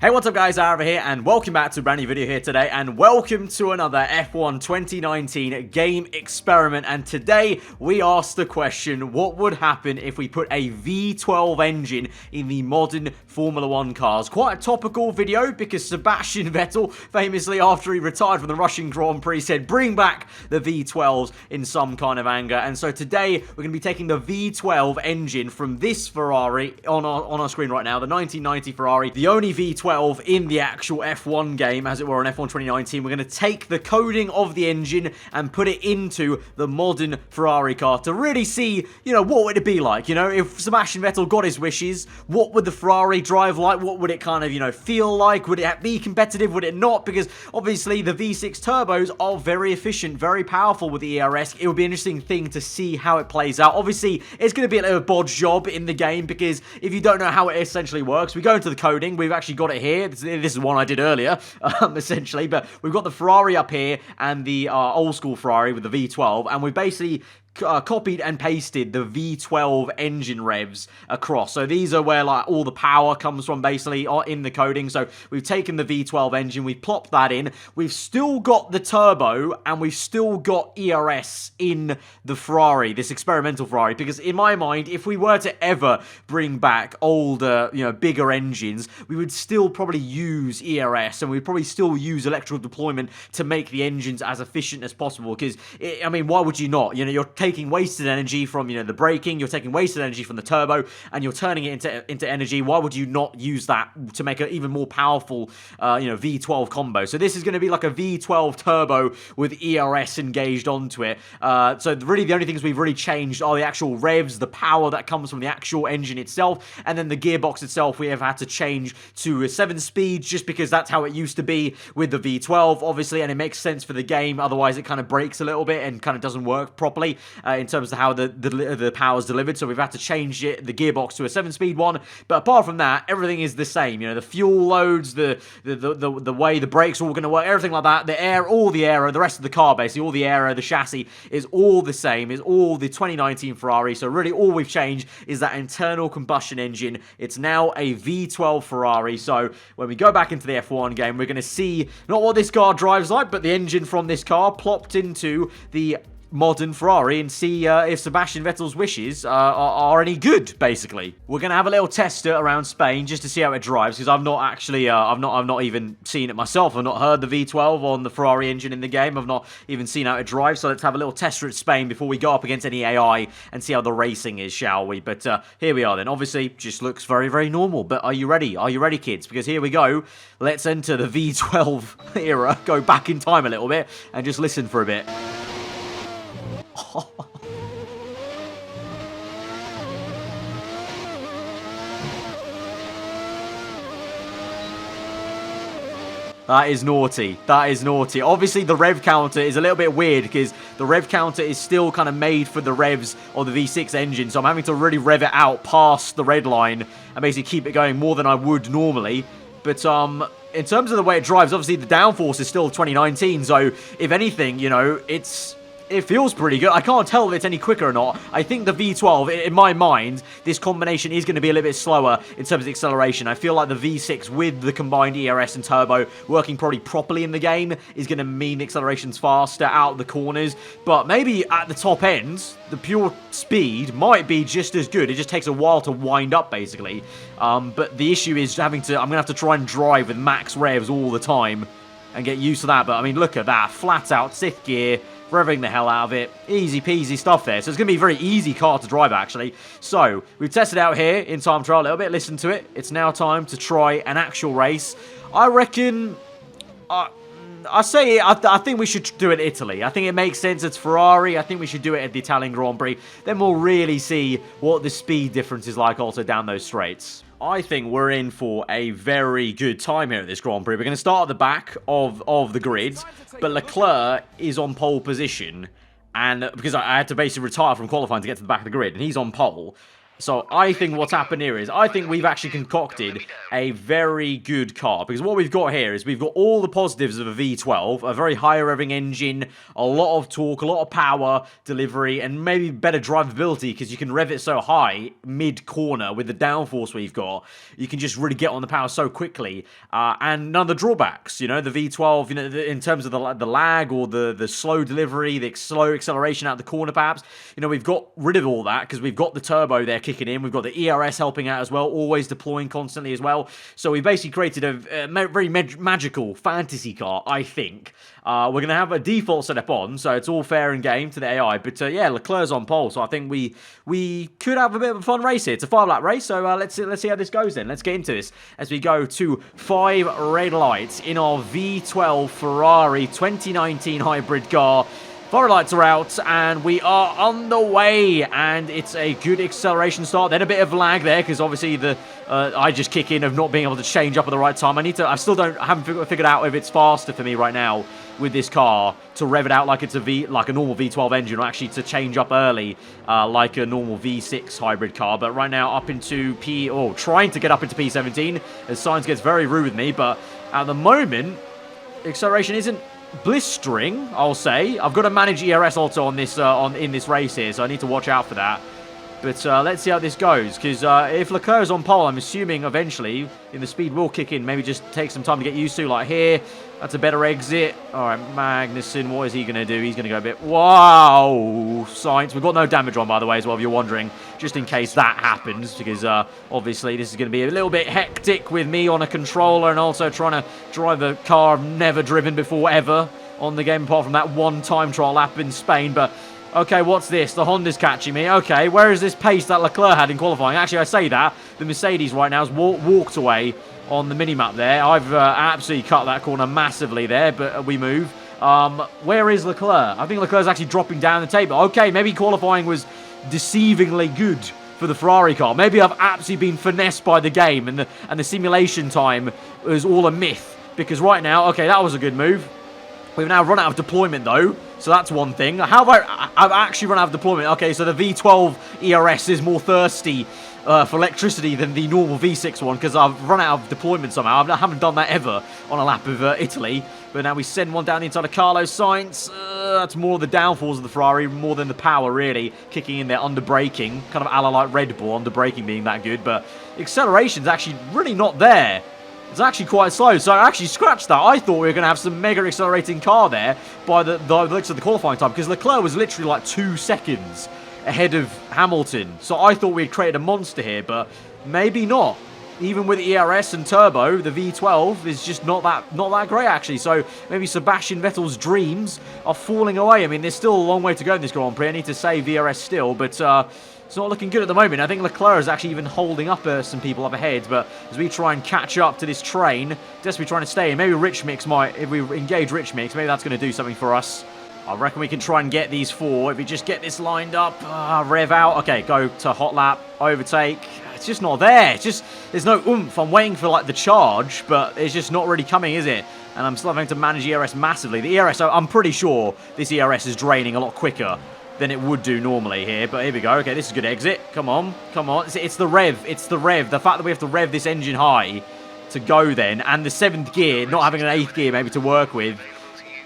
Hey, what's up guys, aarava here, and welcome back to a brand new video here today, and welcome to another F1 2019 game experiment. And today, we asked the question, what would happen if we put a V12 engine in the modern Formula 1 cars? Quite a topical video, because Sebastian Vettel, famously after he retired from the Russian Grand Prix, said bring back the V12s in some kind of anger. And so today, we're going to be taking the V12 engine from this Ferrari on our screen right now, the 1990 Ferrari, the only V12 in the actual F1 game, as it were, on F1 2019. We're going to take the coding of the engine and put it into the modern Ferrari car to really see, what would it be like? If Sebastian Vettel got his wishes, what would the Ferrari drive like? What would it kind of, feel like? Would it be competitive? Would it not? Because obviously the V6 turbos are very efficient, very powerful with the ERS. It would be an interesting thing to see how it plays out. Obviously, it's going to be a little bodge job in the game, because if you don't know how it essentially works, we go into the coding. We've actually got it here. This is one I did earlier, essentially, but we've got the Ferrari up here and the old school Ferrari with the V12, and we basically copied and pasted the V12 engine revs across. So these are where all the power comes from, basically, in the coding. So we've taken the V12 engine, we've plopped that in. We've still got the turbo, and we've still got ERS in the Ferrari, this experimental Ferrari, because in my mind, if we were to ever bring back older, bigger engines, we would still probably use ERS, and we'd probably still use electrical deployment to make the engines as efficient as possible, because, why would you not? You're taking wasted energy from, the braking, you're taking wasted energy from the turbo, and you're turning it into energy. Why would you not use that to make an even more powerful, V12 combo? So this is going to be like a V12 turbo with ERS engaged onto it. So really the only things we've really changed are the actual revs, the power that comes from the actual engine itself, and then the gearbox itself we have had to change to a 7-speed, just because that's how it used to be with the V12, obviously, and it makes sense for the game. Otherwise, it kind of breaks a little bit and kind of doesn't work properly in terms of how the power is delivered. So we've had to change the gearbox to a 7-speed one. But apart from that, everything is the same. The fuel loads, the way the brakes are all going to work, everything like that. The air, all the aero, the rest of the car, basically, all the aero, the chassis is all the same. Is all the 2019 Ferrari. So really, all we've changed is that internal combustion engine. It's now a V12 Ferrari. So when we go back into the F1 game, we're going to see not what this car drives like, but the engine from this car plopped into the modern Ferrari, and see if Sebastian Vettel's wishes are any good, basically. We're going to have a little tester around Spain just to see how it drives, because I've not actually, I've not even seen it myself. I've not heard the V12 on the Ferrari engine in the game. I've not even seen how it drives, so let's have a little tester at Spain before we go up against any AI and see how the racing is, shall we? But here we are then. Obviously, just looks very, very normal, but are you ready? Are you ready, kids? Because here we go. Let's enter the V12 era, go back in time a little bit, and just listen for a bit. That is naughty. That is naughty. Obviously, the rev counter is a little bit weird, because the rev counter is still kind of made for the revs of the V6 engine. So I'm having to really rev it out past the red line and basically keep it going more than I would normally. But in terms of the way it drives, obviously the downforce is still 2019. So if anything, it feels pretty good. I can't tell if it's any quicker or not. I think the V12, in my mind, this combination is going to be a little bit slower in terms of acceleration. I feel like the V6 with the combined ERS and turbo working probably properly in the game is going to mean the acceleration's faster out the corners. But maybe at the top end, the pure speed might be just as good. It just takes a while to wind up, basically. But the issue is I'm going to have to try and drive with max revs all the time and get used to that. But, I mean, look at that. Flat out, 6th gear. Revving the hell out of it. Easy peasy stuff there. So it's going to be a very easy car to drive, actually. So we've tested out here in time trial a little bit. Listen to it. It's now time to try an actual race. I reckon... I think we should do it in Italy. I think it makes sense. It's Ferrari. I think we should do it at the Italian Grand Prix. Then we'll really see what the speed difference is like also down those straights. I think we're in for a very good time here at this Grand Prix. We're going to start at the back of the grid, but Leclerc is on pole position, and because I had to basically retire from qualifying to get to the back of the grid, and he's on pole. So I think what's happened here is, I think we've actually concocted a very good car. Because what we've got here is we've got all the positives of a V12, a very high revving engine, a lot of torque, a lot of power delivery, and maybe better drivability because you can rev it so high mid-corner with the downforce we've got. You can just really get on the power so quickly. And none of the drawbacks, you know, the V12, you know, in terms of the lag or the slow delivery, the slow acceleration out the corner perhaps, you know, we've got rid of all that because we've got the turbo there kicking in. We've got the ERS helping out as well, always deploying constantly as well. So we basically created a very magical fantasy car, I think. We're going to have a default setup on, so it's all fair and game to the AI. But yeah, Leclerc's on pole, so I think we could have a bit of a fun race here. It's a 5-lap race, so let's see how this goes then. Let's get into this as we go to 5 red lights in our V12 Ferrari 2019 hybrid car. 4 lights are out, and we are on the way, and it's a good acceleration start. Then a bit of lag there, because obviously I just kick in of not being able to change up at the right time. I still haven't figured out if it's faster for me right now with this car to rev it out like it's like a normal V12 engine, or actually to change up early like a normal V6 hybrid car. But right now up into trying to get up into P17 as Sainz gets very rude with me. But at the moment, acceleration isn't blistering, I'll say. I've got to manage ERS also on this in this race here, so I need to watch out for that. But let's see how this goes, because if Leclerc's on pole, I'm assuming eventually the speed will kick in. Maybe just take some time to get used to. Like here, that's a better exit. All right, Magnussen, what is he going to do? He's going to go a bit... Wow! Sainz. We've got no damage on, by the way, as well, if you're wondering, just in case that happens, because obviously this is going to be a little bit hectic with me on a controller and also trying to drive a car I've never driven before, ever, on the game, apart from that one time trial lap in Spain. But okay, what's this? The Honda's catching me. Okay, where is this pace that Leclerc had in qualifying? Actually, I say that. The Mercedes right now has walked away on the minimap there. I've absolutely cut that corner massively there, but we move. Where is Leclerc? I think Leclerc's actually dropping down the table. Okay, maybe qualifying was deceivingly good for the Ferrari car. Maybe I've absolutely been finessed by the game, and the simulation time was all a myth. Because right now, okay, that was a good move. We've now run out of deployment, though, so that's one thing. How about I've actually run out of deployment? Okay, so the V12 ERS is more thirsty for electricity than the normal V6 one, because I've run out of deployment somehow. I haven't done that ever on a lap of Italy. But now we send one down the inside of Carlos Sainz. That's more the downforce of the Ferrari, more than the power, really, kicking in there, under braking. Kind of a la like Red Bull, under braking being that good. But acceleration's actually really not there. It's actually quite slow, so I actually scratched that. I thought we were going to have some mega accelerating car there by the looks of the qualifying time, because Leclerc was literally like 2 seconds ahead of Hamilton. So I thought we had created a monster here, but maybe not. Even with ERS and turbo, the V12 is just not that great, actually. So maybe Sebastian Vettel's dreams are falling away. I mean, there's still a long way to go in this Grand Prix. I need to save ERS still, but it's not looking good at the moment. I think Leclerc is actually even holding up some people up ahead, but as we try and catch up to this train, desperately trying to stay in. Maybe Rich Mix might, if we engage Rich Mix, maybe that's going to do something for us. I reckon we can try and get these 4. If we just get this lined up, rev out. Okay, go to hot lap, overtake. It's just not there. It's just, there's no oomph. I'm waiting for like the charge, but it's just not really coming, is it? And I'm still having to manage ERS massively. The ERS, I'm pretty sure this ERS is draining a lot quicker than it would do normally here. But here we go. Okay, this is a good exit. Come on. Come on. It's the rev. It's the rev. The fact that we have to rev this engine high to go then, and the 7th gear, not having an 8th gear maybe to work with,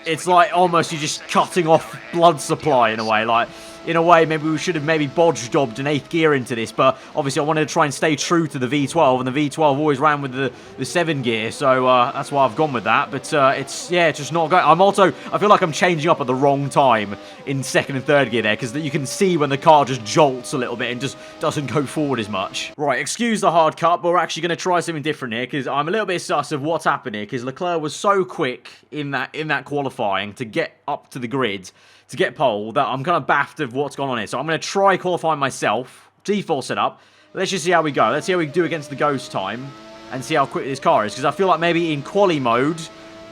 it's like almost you're just cutting off blood supply in a way. Like, in a way, maybe we should have maybe bodge-dobbed an 8th gear into this, but obviously I wanted to try and stay true to the V12, and the V12 always ran with the 7 gear, so that's why I've gone with that. But it's just not going. I feel like I'm changing up at the wrong time in 2nd and 3rd gear there, because you can see when the car just jolts a little bit and just doesn't go forward as much. Right, excuse the hard cut, but we're actually going to try something different here, because I'm a little bit sus of what's happened here, because Leclerc was so quick in that qualifying to get up to the grid, to get pole, that I'm kind of baffed of what's gone on here. So I'm going to try qualifying myself. Default setup. Let's just see how we go. Let's see how we do against the ghost time and see how quick this car is. Because I feel like maybe in quali mode,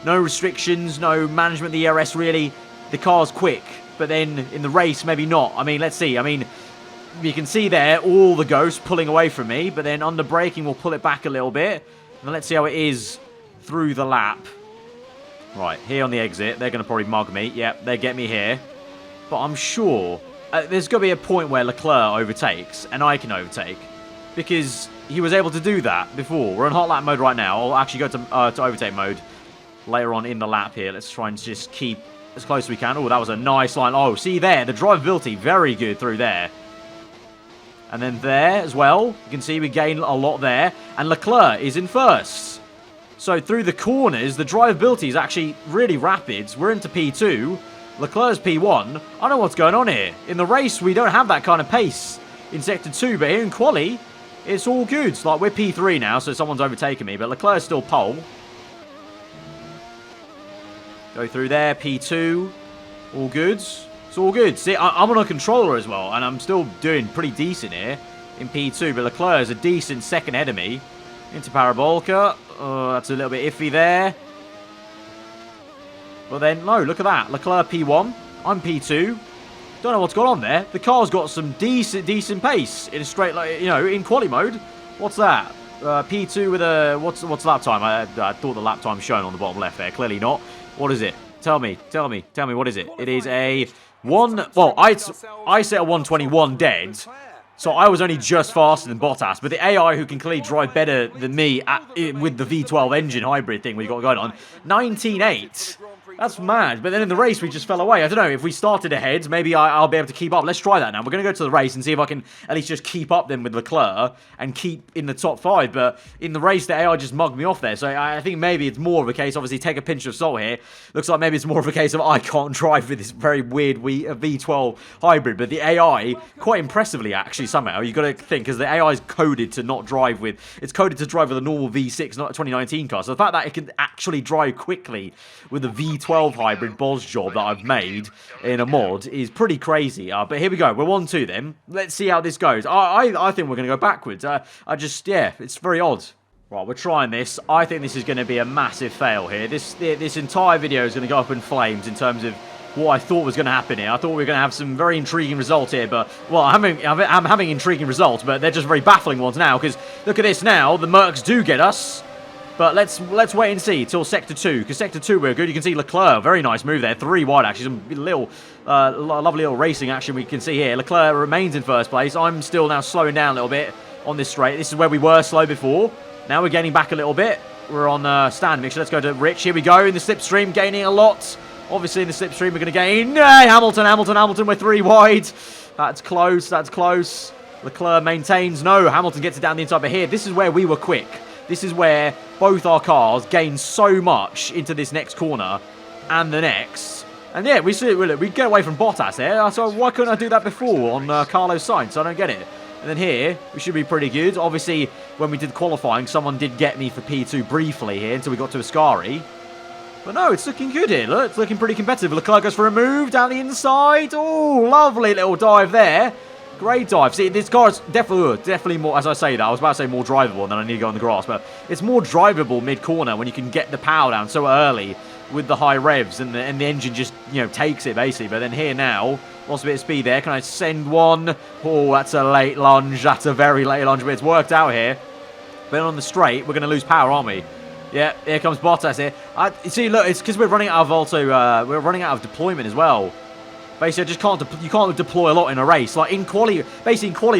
no restrictions, no management of the ERS really, the car's quick. But then in the race, maybe not. I mean, let's see. I mean, you can see there all the ghosts pulling away from me. But then under braking, we'll pull it back a little bit. And let's see how it is through the lap. Right, here on the exit, they're going to probably mug me. Yep, they get me here. But I'm sure there's going to be a point where Leclerc overtakes, and I can overtake, because he was able to do that before. We're in hot lap mode right now. I'll actually go to overtake mode later on in the lap here. Let's try and just keep as close as we can. Oh, that was a nice line. Oh, see there, the drivability, very good through there. And then there as well, you can see we gain a lot there. And Leclerc is in first. So through the corners, the drivability is actually really rapid. We're into P2. Leclerc's P1. I don't know what's going on here. In the race, we don't have that kind of pace in Sector 2. But here in Quali, it's all good. Like, we're P3 now, so someone's overtaken me. But Leclerc's still pole. Go through there, P2. All good. It's all good. See, I'm on a controller as well, and I'm still doing pretty decent here in P2. But Leclerc is a decent second ahead of me. Into Parabolica. Oh, that's a little bit iffy there. But then, no, look at that. Leclerc P1. I'm P2. Don't know what's going on there. The car's got some decent pace in a straight, you know, in quali mode. What's that? P2 with a... What's lap time? I thought the lap time shown on the bottom left there. Clearly not. What is it? Tell me, what is it? It is a 1... Well, I set a 121 dead, so I was only just faster than Bottas. But the AI, who can clearly drive better than me with the V12 engine hybrid thing we got going on, 19.8. That's mad. But then in the race, we just fell away. I don't know. If we started ahead, maybe I'll be able to keep up. Let's try that now. We're going to go to the race and see if I can at least just keep up then with Leclerc and keep in the top 5. But in the race, the AI just mugged me off there. So I think maybe it's more of a case, obviously, take a pinch of salt here. Looks like maybe it's more of a case of I can't drive with this very weird V12 hybrid. But the AI, quite impressively, actually, somehow, you've got to think, because the AI is coded to not drive with... It's coded to drive with a normal V6, not a 2019 car. So the fact that it can actually drive quickly with a V12 hybrid Boz job that I've made in a mod is pretty crazy. But here we go. We're 1-2 then. Let's see how this goes. I think we're going to go backwards. Yeah, it's very odd. Right, we're trying this. I think this is going to be a massive fail here. This entire video is going to go up in flames in terms of what I thought was going to happen here. I thought we were going to have some very intriguing results here, but, well, I'm having intriguing results, but they're just very baffling ones now, because look at this now. The Mercs do get us. But let's wait and see till Sector 2, because Sector 2 we're good. You can see Leclerc, very nice move there, 3 wide actually, some little, lovely little racing action we can see here. Leclerc remains in first place. I'm still now slowing down a little bit on this straight. This is where we were slow before. Now we're gaining back a little bit. We're on stand mixture. Let's go to Rich. Here we go in the slipstream, gaining a lot. Obviously in the slipstream we're going to gain. Hey, Hamilton, we're 3 wide. That's close. Leclerc maintains. No, Hamilton gets it down the inside, but here, this is where we were quick. This is where both our cars gain so much into this next corner and the next. And yeah, we get away from Bottas here. So why couldn't I do that before on Carlos Sainz? I don't get it. And then here, we should be pretty good. Obviously, when we did qualifying, someone did get me for P2 briefly here until we got to Ascari. But no, it's looking good here. Look, it's looking pretty competitive. Leclerc goes for a move down the inside. Oh, lovely little dive there. Great dive. See, this car is definitely more, as I say that, I was about to say more drivable, and then I need to go on the grass, but it's more drivable mid-corner when you can get the power down so early with the high revs, and the engine just, you know, takes it, basically. But then here now, lost a bit of speed there. Can I send one? Oh, that's a late lunge. That's a very late lunge, but it's worked out here. But on the straight, we're going to lose power, aren't we? Yeah, here comes Bottas here. See, look, it's because we're running out of we're running out of deployment as well. Basically, you can't deploy a lot in a race. Like in quali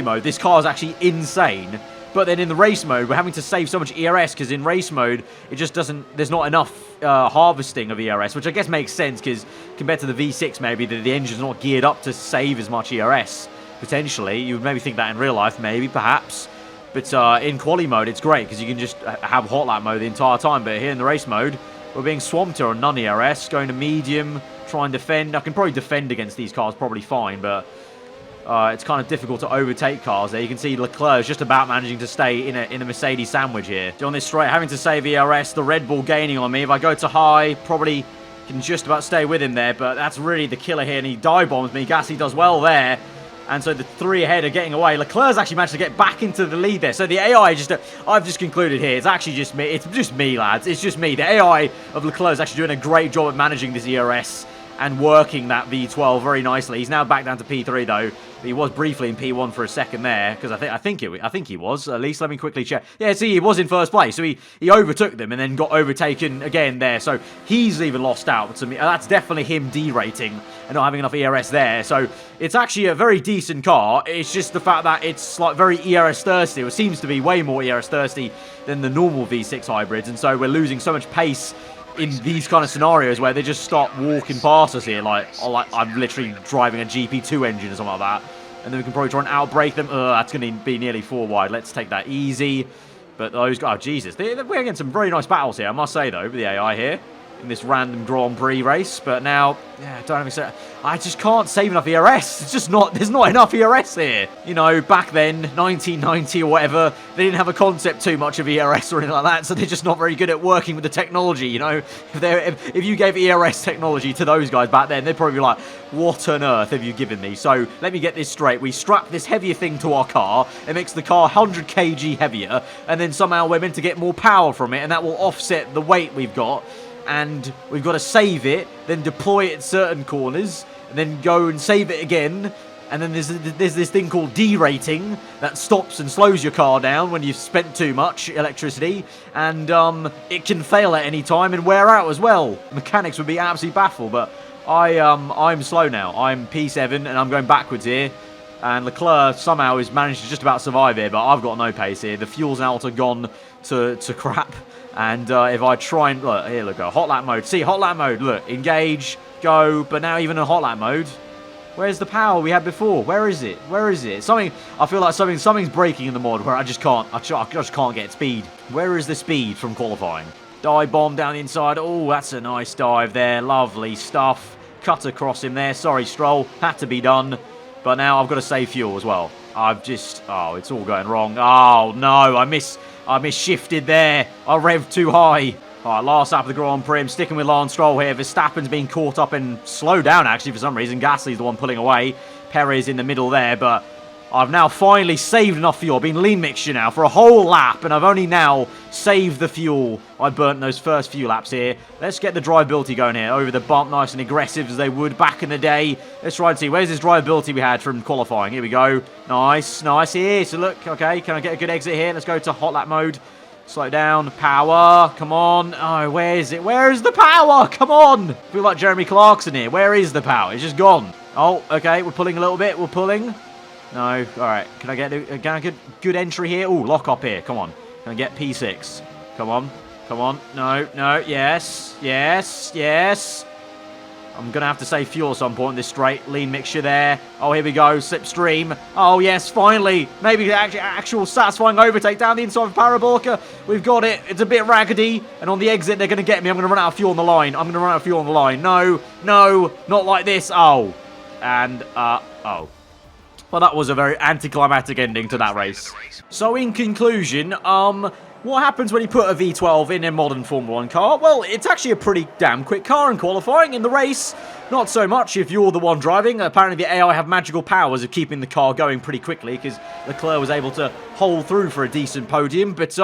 mode, this car is actually insane. But then in the race mode, we're having to save so much ERS because in race mode, it just doesn't. There's not enough harvesting of ERS, which I guess makes sense because compared to the V6, maybe the engine's not geared up to save as much ERS. Potentially, you would maybe think that in real life, maybe, perhaps. But in quali mode, it's great because you can just have hot lap mode the entire time. But here in the race mode, we're being swamped here on none ERS, going to medium. Try and defend. I can probably defend against these cars probably fine, but it's kind of difficult to overtake cars there. You can see Leclerc is just about managing to stay in a Mercedes sandwich here. On this straight, having to save ERS, the Red Bull gaining on me. If I go to high, probably can just about stay with him there, but that's really the killer here, and he dive bombs me. Gasly does well there. And so the 3 ahead are getting away. Leclerc's actually managed to get back into the lead there. So the AI I've just concluded here, it's actually just me. It's just me, lads. It's just me. The AI of Leclerc is actually doing a great job at managing this ERS and working that V12 very nicely. He's now back down to P3 though. He was briefly in P1 for a second there, because I think he was. At least let me quickly check. Yeah, see, he was in first place, so he overtook them and then got overtaken again there. So he's even lost out to me. That's definitely him derating and not having enough ERS there. So it's actually a very decent car. It's just the fact that it's like very ERS thirsty. It seems to be way more ERS thirsty than the normal V6 hybrids, and so we're losing so much pace in these kind of scenarios where they just start walking past us here, like I'm literally driving a GP2 engine or something like that, and then we can probably try and outbrake them. That's going to be nearly 4 wide. Let's take that easy. But those guys, oh Jesus, we're getting some very nice battles here, I must say though, with the AI here in this random Grand Prix race. But now, yeah, I just can't save enough ERS. It's just not, there's not enough ERS here. You know, back then, 1990 or whatever, they didn't have a concept too much of ERS or anything like that, so they're just not very good at working with the technology, you know. If you gave ERS technology to those guys back then, they'd probably be like, what on earth have you given me? So, let me get this straight. We strap this heavier thing to our car, it makes the car 100 kg heavier, and then somehow we're meant to get more power from it, and that will offset the weight we've got. And we've got to save it, then deploy it at certain corners, and then go and save it again. And then there's this thing called derating that stops and slows your car down when you've spent too much electricity, and it can fail at any time and wear out as well. Mechanics would be absolutely baffled, but I'm slow now. I'm P7 and I'm going backwards here. And Leclerc somehow has managed to just about survive here, but I've got no pace here. The fuel's now gone to crap. And if I try and... Look, here, look, hot lap mode. See, hot lap mode. Look, engage, go. But now even in hot lap mode, where's the power we had before? Where is it? Where is it? I feel like something's breaking in the mod where I just can't get speed. Where is the speed from qualifying? Dive bomb down the inside. Oh, that's a nice dive there. Lovely stuff. Cut across him there. Sorry, Stroll. Had to be done. But now I've got to save fuel as well. Oh, it's all going wrong. Oh, no, I misshifted there. I revved too high. All right, last lap of the Grand Prix. I'm sticking with Lance Stroll here. Verstappen's being caught up and slowed down, actually, for some reason. Gasly's the one pulling away. Perez in the middle there, but I've now finally saved enough fuel. I've been lean mixture now for a whole lap, and I've only now saved the fuel. I burnt those first few laps here. Let's get the drivability going here. Over the bump, nice and aggressive as they would back in the day. Let's try and see. Where's this drivability we had from qualifying? Here we go. Nice, nice here. So look, okay, can I get a good exit here? Let's go to hot lap mode. Slow down. Power. Come on. Oh, where is it? Where is the power? Come on. I feel like Jeremy Clarkson here. Where is the power? It's just gone. Oh, okay. We're pulling a little bit. We're pulling. No. All right. Can I get a good entry here? Oh, lock up here. Come on. Can I get P6? Come on. Come on. No. No. Yes. Yes. Yes. I'm going to have to save fuel at some point in this straight. Lean mixture there. Oh, here we go. Slipstream. Oh, yes. Finally. Maybe the actual satisfying overtake down the inside of Parabolica. We've got it. It's a bit raggedy. And on the exit, they're going to get me. I'm going to run out of fuel on the line. I'm going to run out of fuel on the line. No. No. Not like this. Oh. And, oh. Well, that was a very anticlimactic ending to that race. So, in conclusion, what happens when you put a V12 in a modern Formula 1 car? Well, it's actually a pretty damn quick car in qualifying. In the race, not so much if you're the one driving. Apparently, the AI have magical powers of keeping the car going pretty quickly, because Leclerc was able to hold through for a decent podium. But,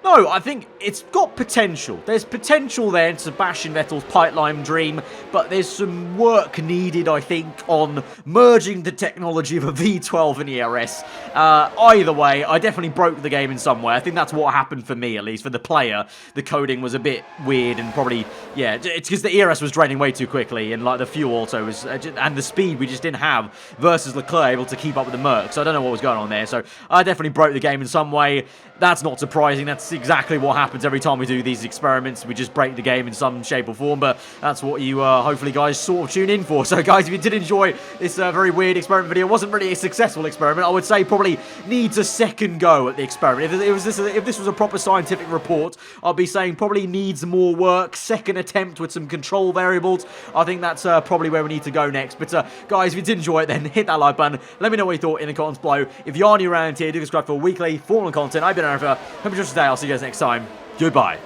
no, I think it's got potential. There's potential there in Sebastian Vettel's pipeline dream, but there's some work needed, I think, on merging the technology of a V12 and ERS. Either way, I definitely broke the game in some way. I think that's what happened for me, at least. For the player, the coding was a bit weird and probably, yeah, it's because the ERS was draining way too quickly, and like the fuel also was, and the speed we just didn't have versus Leclerc able to keep up with the Merc. So I don't know what was going on there. So I definitely broke the game in some way. That's not surprising. That's exactly what happens every time we do these experiments. We just break the game in some shape or form, but that's what you hopefully guys sort of tune in for. So guys, if you did enjoy this very weird experiment video, it wasn't really a successful experiment. I would say probably needs a second go at the experiment. If this was a proper scientific report, I'd be saying probably needs more work, second attempt with some control variables. I think that's probably where we need to go next. But guys, if you did enjoy it, then hit that like button. Let me know what you thought in the comments below. If you are new around here, do subscribe for weekly Formula content. I've been aarava. Hope you enjoyed today. I'll see you guys next time. Goodbye.